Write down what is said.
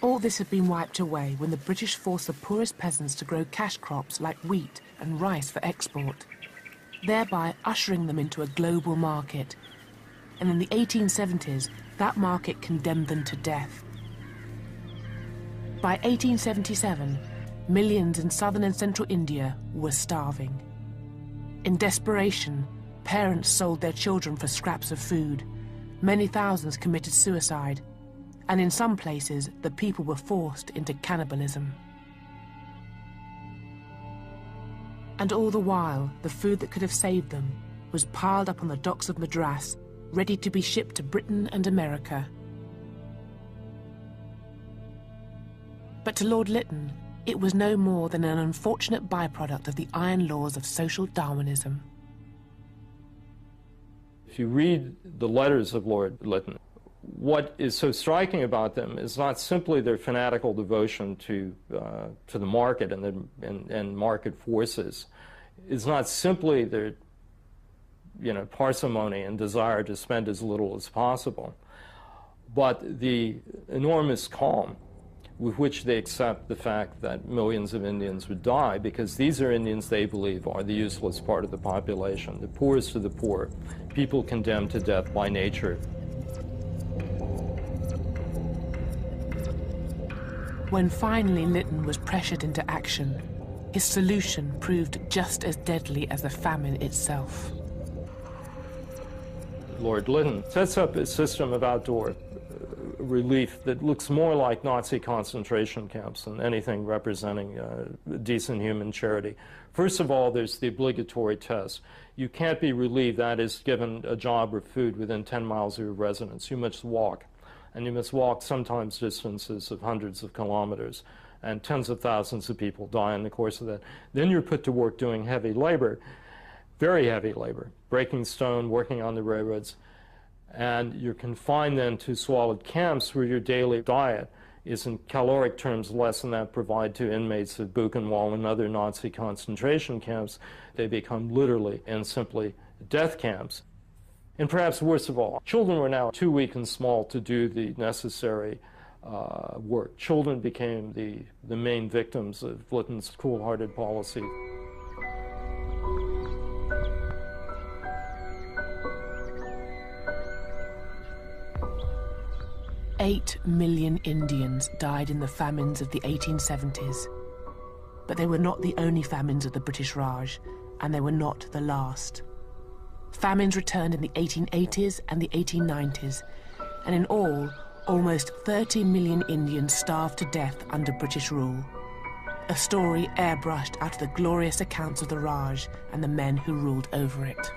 All this had been wiped away when the British forced the poorest peasants to grow cash crops like wheat and rice for export, thereby ushering them into a global market. And in the 1870s, that market condemned them to death. By 1877, millions in southern and central India were starving. In desperation, parents sold their children for scraps of food. Many thousands committed suicide, and in some places, the people were forced into cannibalism. And all the while, the food that could have saved them was piled up on the docks of Madras, ready to be shipped to Britain and America. But to Lord Lytton, it was no more than an unfortunate byproduct of the iron laws of social Darwinism. If you read the letters of Lord Lytton, what is so striking about them is not simply their fanatical devotion to the market and market forces. It's not simply their parsimony and desire to spend as little as possible, but the enormous calm with which they accept the fact that millions of Indians would die, because these are Indians they believe are the useless part of the population, the poorest of the poor, people condemned to death by nature. When finally Lytton was pressured into action, his solution proved just as deadly as the famine itself. Lord Lytton sets up a system of outdoor relief that looks more like Nazi concentration camps than anything representing decent human charity. First of all, there's the obligatory test. You can't be relieved, that is, given a job or food within 10 miles of your residence. You must walk, and you must walk sometimes distances of hundreds of kilometers, and tens of thousands of people die in the course of that. Then you're put to work doing heavy labor, very heavy labor, breaking stone, working on the railroads, and you're confined then to squalid camps where your daily diet is in caloric terms less than that provided to inmates of Buchenwald and other Nazi concentration camps. They become literally and simply death camps. And perhaps worst of all, children were now too weak and small to do the necessary work. Children became the main victims of Lytton's cool-hearted policy. 8 million Indians died in the famines of the 1870s. But they were not the only famines of the British Raj, and they were not the last. Famines returned in the 1880s and the 1890s, and in all, almost 30 million Indians starved to death under British rule. A story airbrushed out of the glorious accounts of the Raj and the men who ruled over it.